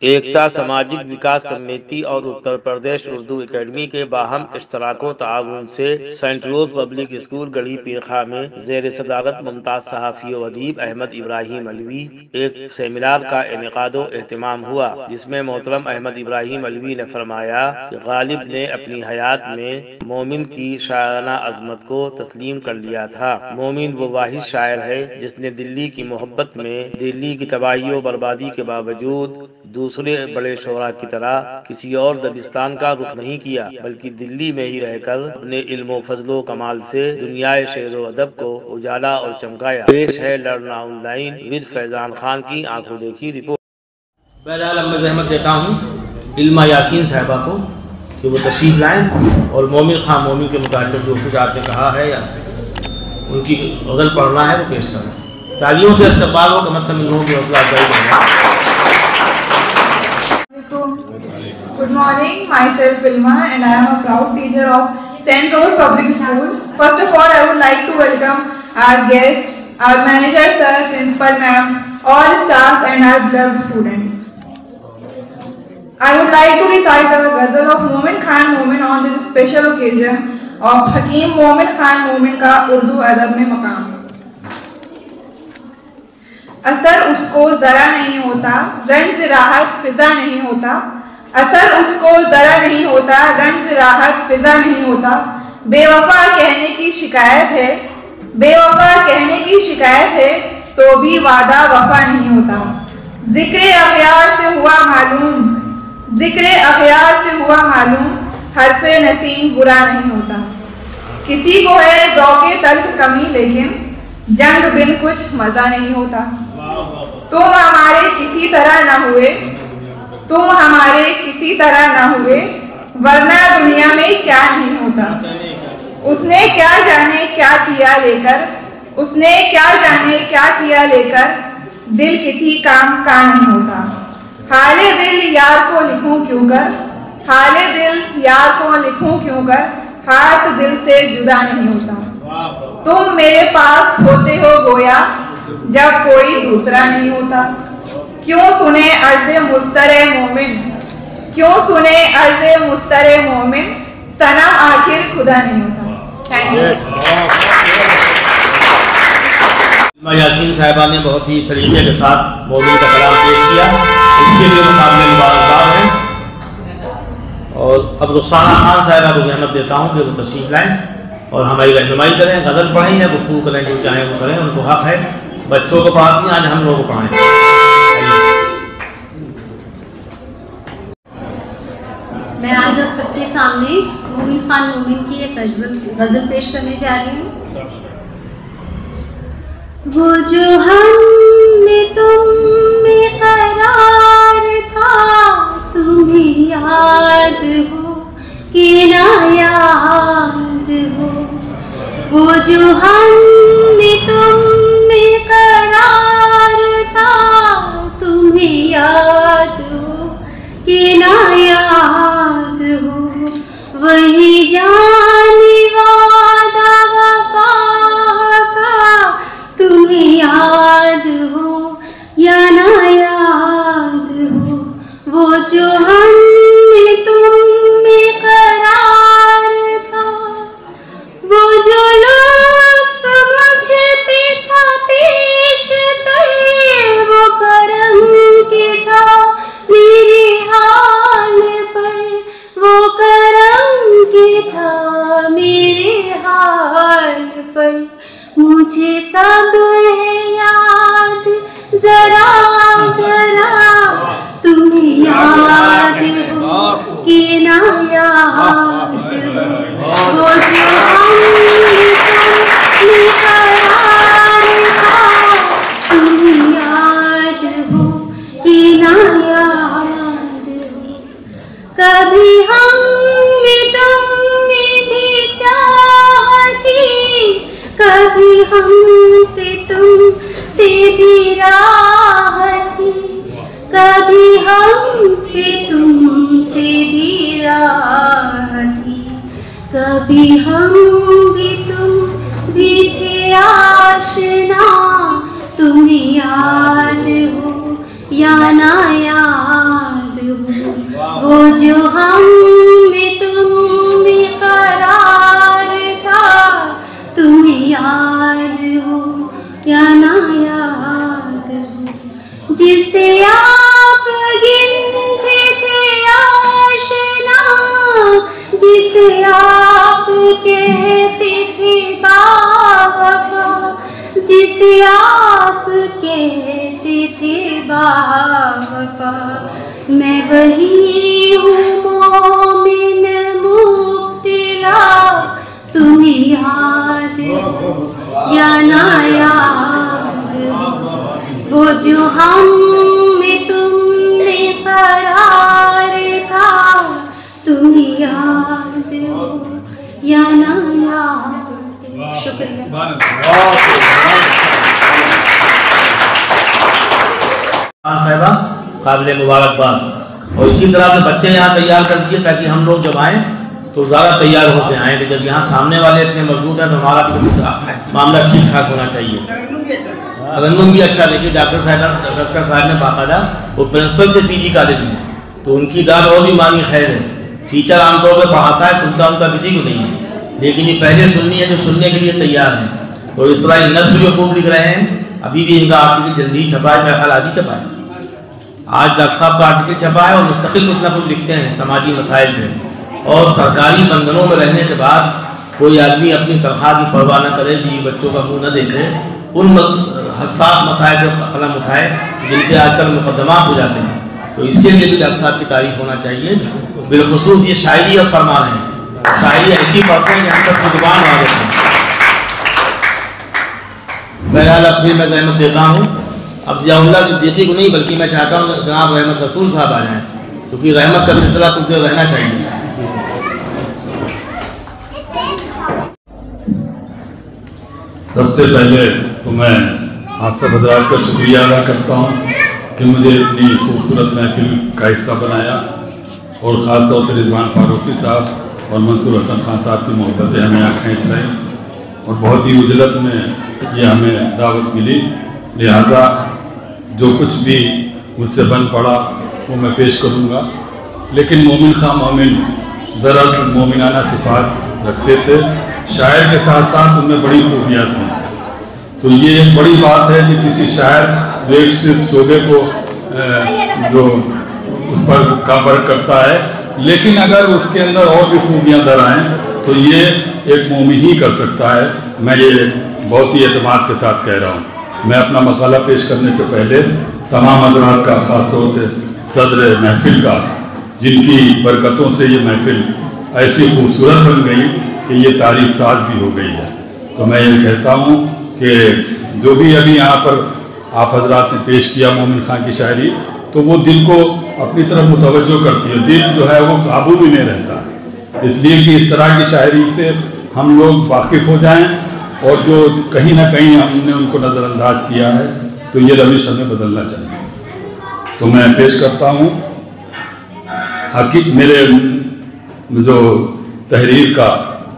ایکتا سماجک وکاس سمیتی اور اتر پردیش اردو اکیڈمی کے باہم اشتراک و تعاون سے سینٹ روز پبلک اسکول گڑھی پیرخا میں زیر صدارت ممتاز صحافی و ادیب احمد ابراہیم علوی ایک سیمینار کا انعقاد و اہتمام ہوا، جس میں محترم احمد ابراہیم علوی نے فرمایا کہ غالب نے اپنی حیات میں مومن کی شاعرانہ عظمت کو تسلیم کر لیا تھا۔ مومن وہ واحد شاعر ہے جس نے دلی کی محبت میں دلی کی تباہی و بربادی کے باوجود دوسرے بڑے شعراء کی طرح کسی اور دبستان کا رخ نہیں کیا، بلکہ دلی میں ہی رہ کر اپنے علم و فضل و کمال سے دنیائے شعر و ادب کو اجالا اور چمکایا۔ پیش ہے لرنا آن لائن ود فیضان خان کی آنکھوں دیکھی رپورٹ۔ بہرحال اب میں زحمت دیتا ہوں علمہ یاسین صاحبہ کو کہ وہ تشریف لائیں اور مومن خان مومن کے متعلق جو کچھ آپ نے کہا ہے یا ان کی غزل پڑھنا ہے وہ پیش کریں۔ تالیوں سے استقبال ہو، کم از کم ان لوگوں کی حوصلہ افزائی کریں۔ Good morning, myself Ilma and I am a proud teacher of St. Rose Public School. First of all, I would like to welcome our guest, our manager sir, principal ma'am, all staff and our beloved students. I would like to recite a ghazal of Momin Khan Momin on this special occasion of Hakeem Momin Khan Momin کا اردو ادب میں مقام۔ اثر اس کو ذرا نہیں ہوتا، رنج راحت فضا نہیں ہوتا، اثر اس کو ذرا نہیں ہوتا، رنج راحت فضا نہیں ہوتا، بے وفا کہنے کی شکایت ہے، بے وفا کہنے کی شکایت ہے تو بھی وعدہ وفا نہیں ہوتا، ذکر اغیار سے ہوا معلوم، ذکر اغیار سے ہوا معلوم، حرف نسیم برا نہیں ہوتا، کسی کو ہے ذوق تلخ کمی لیکن جنگ بن کچھ مزہ نہیں ہوتا، تم ہمارے کسی طرح نہ ہوئے، تم ہمارے کسی طرح نہ ہوئے، ورنہ دنیا میں کیا نہیں ہوتا، اس نے کیا جانے کیا کیا لے کر، اس نے کیا جانے کیا کیا لے کر، دل کسی کام کا نہیں ہوتا، حال دل یار کو لکھوں کیوں کر، حال دل یار کو لکھوں کیوں کر، ہاتھ دل سے جدا نہیں ہوتا، تم میرے پاس ہوتے ہو گویا جب کوئی دوسرا نہیں ہوتا، کیوں سنے عرض مستر مومن، کیوں سنے عرض مستر مومن، صنم آخر خدا نہیں ہوتا۔ Thank you. علمہ یاسین صاحبہ نے بہت ہی سلیقے کے ساتھ مومن کا کلام پیش کیا، اس کے لیے مقابلے مبارکباد ہیں۔ اور اب رخسانہ خان صاحبہ کو زحمت دیتا ہوں کہ وہ تشریف لائیں اور ہماری رہنمائی کریں، غزل پڑھیں یا گفتگو کریں، جو چاہیں وہ کریں، ان کو حق ہے، بچوں کو پڑھاتی ہیں، آج ہم لوگوں کو پڑھائیں۔ میں آج آپ سب کے سامنے مومن خان مومن کی ایک غزل پیش کرنے جا رہی ہوں۔ وہ جو ہم میں تم میں قرار تھا، تمہیں یاد ہو کہ نہ یاد ہو، وہ جو ہم میں تم میں قرار تھا، تمہیں یاد ہو کہ نہ یاد ہو، وہی جانے وعدہ وفا کا، تمہیں یاد ہو یا نہ یاد ہو، وہ جو ہم میں تم میں قرار تھا، وہ جو لوگ سمجھتے تھا پیشتر، وہ کرم کے تھا میرے حال پر، وہ کرم کے تھا میرے حال پر، مجھے سب ہے یاد ذرا ذرا، تمہیں یاد ہو کہ نہ یاد ہو، وہ جو ہم میں قرار تھا، تمہیں یاد ہو کہ نہ یاد ہو، کبھی ہم میں تم میں تھی چاہتی، کبھی ہم سے تم سے بھی راہ تھی، کبھی ہم سے تم سے بھی راہ تھی، کبھی ہم بھی تم بھی تھے آشنا، تمہیں یاد ہو یا نہ یاد कहती थी बावफा, जिसे आप कहती थी बावफा। मैं वही हूँ मोमिन मुब्तिला, तुम्हें याद या ना याद, वो जो हम में तुमने करार था, तुम्हें याद या ना याद। शुक्रिया। साहिबा काबिल मुबारकबाद। और इसी तरह से बच्चे यहाँ तैयार कर दिए ताकि हम लोग जब आएँ तो ज़्यादा तैयार होकर आएँ। कि जब यहाँ सामने वाले इतने मजबूत हैं तो हमारा भी मामला ठीक ठाक होना चाहिए। रंगून भी अच्छा देखिए, डॉक्टर साहब ने बाकायदा वो प्रिंसिपल थे पीजी कॉलेज में, तो उनकी दाद और भी मानी खैर है। टीचर आमतौर पर पढ़ाता है, सुनता उनका किसी को नहीं है, लेकिन ये पहले सुननी है जो सुनने के लिए तैयार हैं। तो इस तरह नस्ल जो खूब लिख रहे हैं, अभी भी इनका आर्टिकल जल्दी छपा है, मेरा ख्याल आज ही छपा है। आज डॉक्टर साहब का आर्टिकल छपा है और मुस्तकिल कुछ ना कुछ लिखते हैं समाजी मसाइल पे। और सरकारी बंधनों में रहने के बाद कोई आदमी अपनी तनख्वाह की परवाह न करे, बीवी बच्चों का मुँह न देखे, उन हसास मसाइल पर कलम उठाए जिन पर आजकल मुकदमात हो जाते हैं। तो इसके लिए भी डॉक्टर साहब की तारीफ होना चाहिए। बिलखुसूस ये शायरी और फरमा रहे हैं, शायरी ऐसी पढ़ते हैं कि हम तक जुबान आ जाते हैं। बहरहाल अपनी मैं रहमत देता हूँ। अब ज़ियाउल्लाह सिद्दीकी को नहीं, बल्कि मैं चाहता हूँ जनाब रहमत रसूल साहब आ जाएँ, क्योंकि रहमत का सिलसिला कुछ देर रहना चाहिए। सबसे पहले तो मैं आप सब हज़रात का शुक्रिया अदा करता हूँ कि मुझे इतनी खूबसूरत महफिल का हिस्सा बनाया, और ख़ास तौर से रिजवान फारूकी साहब और मंसूर हसन खान साहब की मोहब्बतें हमें यहाँ खींच रही, और बहुत ही उजलत में ये हमें दावत मिली। लिहाजा जो कुछ भी मुझसे बन पड़ा वो मैं पेश करूँगा। लेकिन मोमिन खां मोमिन दरअसल मोमिनाना सिफात रखते थे, शायर के साथ साथ उनमें बड़ी खूबियाँ थी। तो ये एक बड़ी बात है कि किसी शायर जो एक सिर्फ शोबे को जो उस पर काबर करता है, लेकिन अगर उसके अंदर और भी खूबियाँ दर आएँ तो ये एक मोमिन ही कर सकता है। मैं ये बहुत ही एतमाद के साथ कह रहा हूँ। मैं अपना मकाला पेश करने से पहले तमाम हज़रात का, ख़ास तौर से सदर महफिल का, जिनकी बरकतों से ये महफिल ऐसी खूबसूरत बन गई कि ये तारीख साज भी हो गई है, तो मैं ये कहता हूँ कि जो भी अभी यहाँ पर आप हजरात ने पेश किया मोमिन खां की शायरी, तो वो दिल को अपनी तरफ मुतवज्जो करती है। दिल जो है वो काबू में नहीं रहता, इसलिए कि इस तरह की शायरी से हम लोग वाकिफ़ हो जाएं, और जो कहीं ना कहीं हमने उनको नज़रअंदाज किया है, तो ये रविश हमें बदलना चाहिए। तो मैं पेश करता हूँ मेरे जो तहरीर का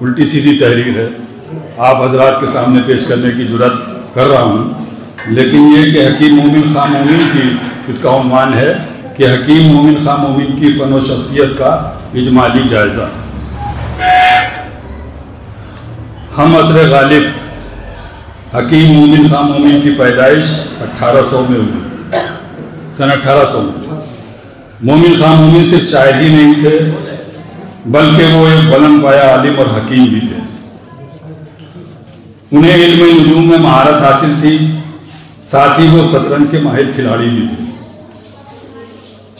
उल्टी सीधी तहरीर है, आप हजरात के सामने पेश करने की जुर्रत कर रहा हूँ, लेकिन ये कि हकीम मोमिन खां मोमिन की, इसका उन्वान है कि हकीम मोमिन खां मोमिन की फ़न व शख्सियत का इजमाली जायज़ा। हम असर गालिब हकीम मोमिन खां मोमिन की पैदाइश 1800 में हुई, सन 1800 में। मोमिन खां मोमिन सिर्फ शायर ही नहीं थे, बल्कि वो एक बुलंद पाया आलिम और हकीम भी थे। उन्हें इल्म नुजूम में महारत हासिल थी, साथ ही वो शतरंज के माहिर खिलाड़ी भी थे।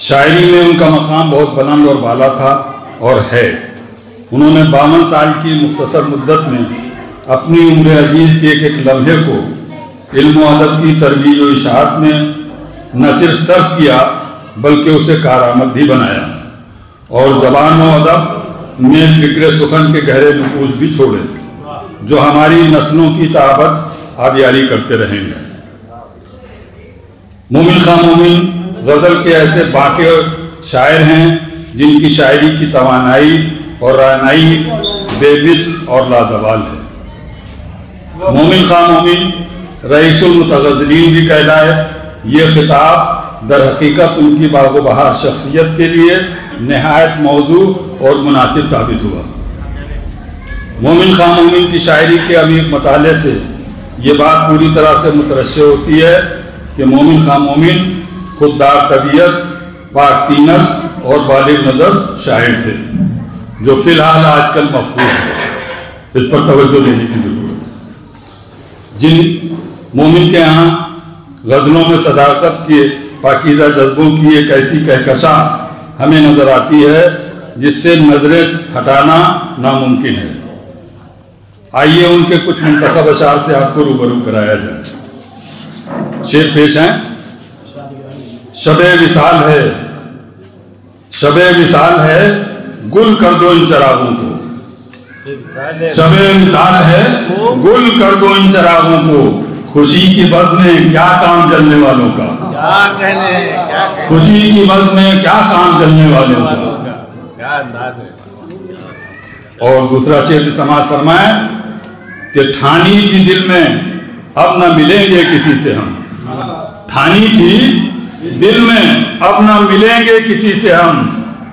शायरी में उनका मकाम बहुत बुलंद और बाला था और है। उन्होंने 52 साल की मुख्तसर मुद्दत में अपनी उम्र अजीज़ के एक लम्हे को इल्म व अदब की तरवीज व इशाअत में न सिर्फ सर्फ किया, बल्कि उसे कारआमद भी बनाया, और ज़बान व अदब में फ़िक्र सुखन के गहरे नफूज भी छोड़े, जो हमारी नस्लों की ताबत आबियारी करते रहेंगे। मोमिन खां मोमिन गज़ल के ऐसे बाक़ी शायर हैं जिनकी शायरी की तवानाई और रानाई बेमिसल और लाजवाल है। मोमिन खां मोमिन रईसुल मुतग़ज़्ज़लीन भी कहलाए। ये खिताब दर हकीकत उनकी बागो बहार शख्सियत के लिए नहायत मौजू और मुनासिब साबित हुआ। मोमिन खां मोमिन की शायरी के अमीर मताले से ये बात पूरी तरह से मुतरश्शे होती है कि मोमिन खां मोमिन खुददार तबीयत, पाक तीनत और बालिग नज़र शायर थे, जो फ़िलहाल आजकल मफहूम है। इस पर तवज्जो देने की जरूरत है। जिन मोमिन के यहाँ गजलों में सदाकत के पाकीज़ा जज्बों की एक ऐसी कहकशा हमें नजर आती है जिससे नजरें हटाना नामुमकिन है। आइए उनके कुछ मुंतखब अशार से आपको रूबरू कराया जाए। शेर पेश हैं। शबे विसाल है, शबे विसाल है, गुल कर दो इन चरागों को। शबे विसाल है, गुल कर दो इन चरागों को। खुशी की बज़ में क्या काम जलने वालों का, खुशी की बज़ में क्या काम जलने वालों का। क्या अंदाज है। और दूसरा शेर भी समाज फरमाए कि ठानी थी दिल में अब न मिलेंगे किसी से हम, ठानी थी दिल में अब न मिलेंगे किसी से हम,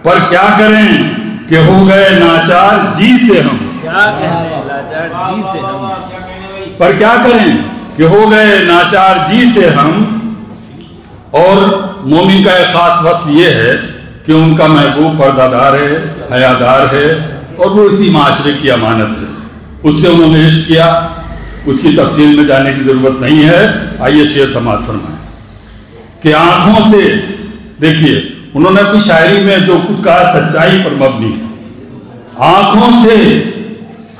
पर क्या करें कि हो गए नाचार जी से हम। क्या कहने लाचार जी से हम, पर क्या करें कि हो गए नाचार जी से हम। और मोमिन का एक खास वस्फ ये है कि उनका महबूब पर्दादार है, हयादार है और वो इसी माशरे की अमानत है। उससे उन्होंने इश्क किया, उसकी तफसील में जाने की जरूरत नहीं है। आइए शेर समाज फरमाएं कि आंखों से, देखिए उन्होंने अपनी शायरी में जो कुछ कहा सच्चाई पर मबनी, आंखों से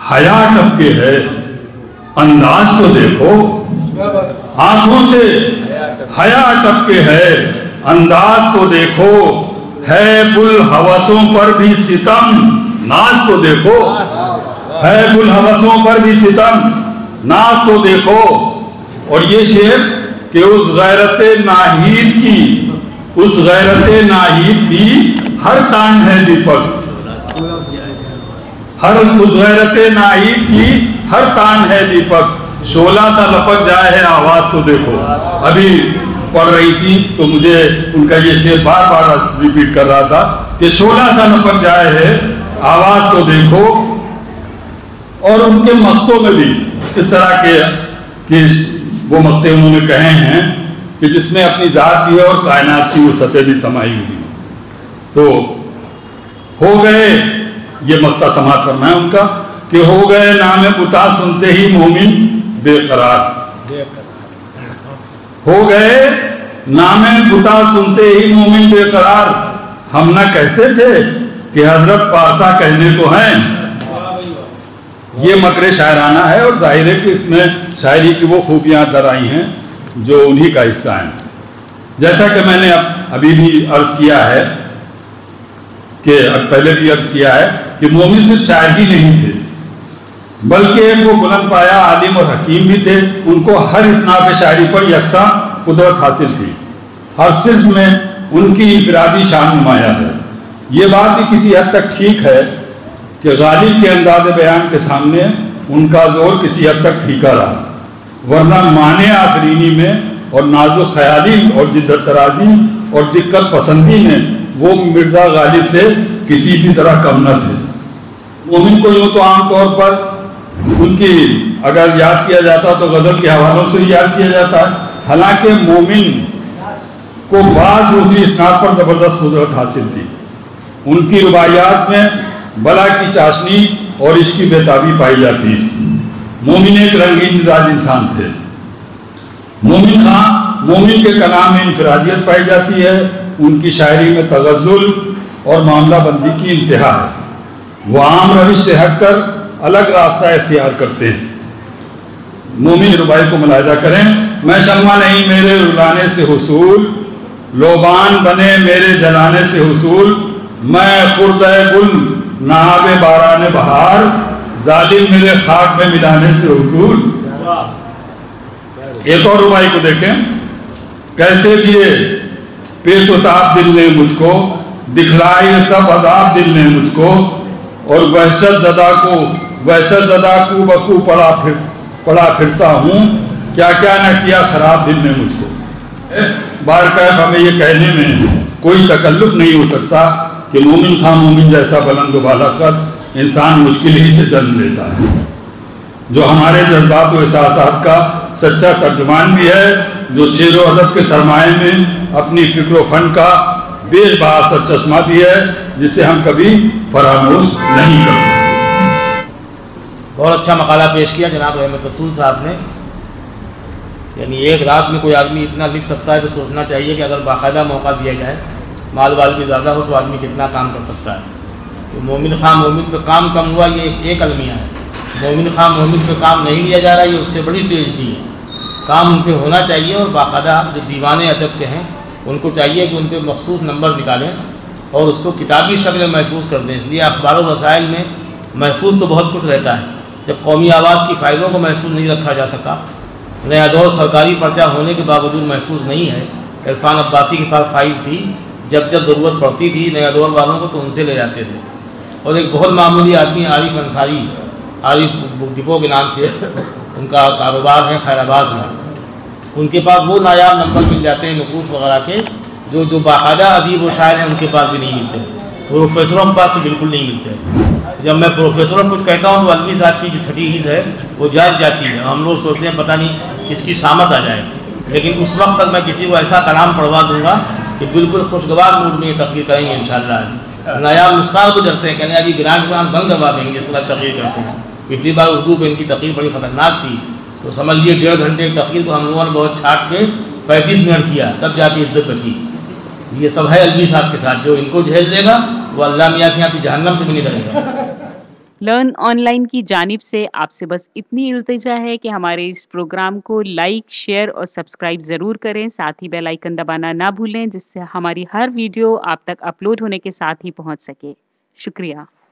हया टपके है अंदाज तो देखो, आंखों से हया टपके है अंदाज तो देखो, है बुल हवसों पर भी सितम नाज तो देखो, है बुल हवसों पर भी सितम नाज तो देखो। और ये शेर कि उस गैरते नाहीद की, उस गैरते नाहीद की हर तान है दीपक, हर उस गैरते नाहीद की हर तान है दीपक, शोला सा लपक जाए है आवाज तो देखो। अभी पढ़ रही थी तो मुझे उनका ये शेर बार बार रिपीट कर रहा था कि शोला सा लपक जाए है आवाज तो देखो। और उनके मक्तों में भी इस तरह के वो मक्ते उन्होंने कहे हैं कि जिसमें अपनी जात भी है और कायनात की वसअतें भी समाई हुई। तो हो गए, ये मक्ता समाज फरमाया उनका कि हो गए नाम बुता सुनते ही मोमिन बेकरार, हो गए नाम बुता सुनते ही मोमिन बेकरार। हम ना कहते थे कि हजरत पारसा कहने को हैं। ये मकरे शायराना है और जाहिर है कि इसमें शायरी की वो खूबियां दर आई हैं जो उन्हीं का हिस्सा है। जैसा कि मैंने अभी भी अर्ज किया है कि पहले भी अर्ज किया है कि मोमिन सिर्फ शायर ही नहीं थे बल्कि वो बुलंद पाया आलिम और हकीम भी थे। उनको हर इसनाफ शायरी पर यकसा कुदरत हासिल थी। हर सिर्फ में उनकी इनफरादी शान नुमाया है। ये बात भी किसी हद तक ठीक है कि गालिब के अंदाज बयान के सामने उनका जोर किसी हद तक फीका रहा, वरना माने आफरीनी में और नाजुक ख्याली और जिद्दत तराजी और दिक्कत पसंदी में वो मिर्जा गालिब से किसी भी तरह कम न थे। मोमिन को यूँ तो आमतौर पर उनकी अगर याद किया जाता तो गज़ल के हवालों से ही याद किया जाता है। हालांकि मोमिन को बाद दूसरी इसनाद पर ज़बरदस्त कुदरत हासिल थी। उनकी रुबायात में बला की चाशनी और इसकी बेताबी पाई जाती है। मोमिन एक रंगीन मिजाज इंसान थे। मोमिन के कलाम में इनफरादियत पाई जाती है। उनकी शायरी में तगज़्ज़ुल और मामला बंदी की इंतहा है। वो आम रविश से हटकर अलग रास्ता इख्तियार करते हैं। मोमिन रुबाई को मुलाहिजा करें। मैं शम्मा नहीं मेरे रुलाने से हुसूल, लोबान बने मेरे जलाने से हुसूल, मैं खुर्द-ए गुल नहाबे बाराने बहार, जालिम मेरे खाक में मिलाने से हुसूल। एक और रुबाई को देखें। कैसे दिए पेश उताब दिल ने मुझको, दिखलाए सब अदाब दिल ने मुझको, और वहशत ज़दा को बकू पड़ा फिरता हूँ, क्या क्या न किया खराब दिल ने मुझको। बार कैफ हमें ये कहने में कोई तकल्लुफ नहीं हो सकता कि मोमिन खां मोमिन जैसा बुलंद वाला कद इंसान मुश्किल ही से जन्म लेता है, जो हमारे जज्बात और एहसासात का सच्चा तर्जुमान भी है, जो शेर व अदब के सरमाए में अपनी फिक्र फन का बेबहार चश्मा भी है, जिसे हम कभी फरामोश नहीं कर सकते। बहुत अच्छा मकाला पेश किया जनाब रहमत रसूल साहब ने। यानी एक रात में कोई आदमी इतना लिख सकता है तो सोचना चाहिए कि अगर बाकायदा मौका दिया जाए, माल वाल भी ज़्यादा हो तो आदमी कितना काम कर सकता है। तो मोमिन खां मोमिन पे काम कम हुआ, ये एक अलमिया है। मोमिन खां मोमिन पे काम नहीं लिया जा रहा, ये उससे बड़ी ट्रेजेडी है। काम उन पर होना चाहिए और बाकायदा जो दीवाने अदब के हैं उनको चाहिए कि उन पर मखसूस नंबर निकालें और उसको किताबी शक्ल में महफूज कर दें। इसलिए अखबार व वसाइल में महफूज तो बहुत कुछ रहता है, जब कौमी आवाज़ की फ़ाइलों को महफूज नहीं रखा जा सका, नया दौर सरकारी पर्चा होने के बावजूद महफूज नहीं है। इरफान अब्बासी के पास फाइल थी, जब जब ज़रूरत पड़ती थी नया दौर वालों को तो उनसे ले जाते थे। और एक बहुत मामूली आदमी आरिफ अंसारी, आरिफ बुक डिपो के नाम से उनका कारोबार है खैराबाद में, उनके पास वो नायाब नंबर मिल जाते हैं नकूस वगैरह के जो बाकायदा अदीब व शायर हैं उनके पास भी नहीं मिलते, प्रोफेसरों के पास तो बिल्कुल नहीं मिलते। जब मैं प्रोफेसरों को कुछ कहता हूँ तो अलवी साहब की जो छठी हिस्स है वो जायज़ जाती है। हम लोग सोचते हैं पता नहीं किसकी शामत आ जाए, लेकिन उस वक्त तक मैं किसी को ऐसा कलाम पढ़वा दूंगा कि बिल्कुल खुशगवार मूड में ये तकरीर करेंगे इंशाअल्लाह। नायाब नुस्खा को डरते हैं, कहने अभी ग्रांट ग्रांट बंद करवा देंगे, इस तरह तकरीर करते हैं। पिछली बार उर्दू में इनकी तकरीर बड़ी ख़तरनाक थी, तो समझ लिए 1.5 घंटे की तकरीर को हम लोगों ने बहुत छाट के 35 मिनट किया, तब जाके इज्जत बची। ये सब है अलवी साहब के साथ, जो इनको झेल देगा वो अल्लाह मियाँ के यहाँ की जहन्नम से भी नहीं डरेगा। लर्न ऑनलाइन की जानिब से आपसे बस इतनी इल्तिजा है कि हमारे इस प्रोग्राम को लाइक, शेयर और सब्सक्राइब ज़रूर करें। साथ ही बेल आइकन दबाना ना भूलें, जिससे हमारी हर वीडियो आप तक अपलोड होने के साथ ही पहुंच सके। शुक्रिया।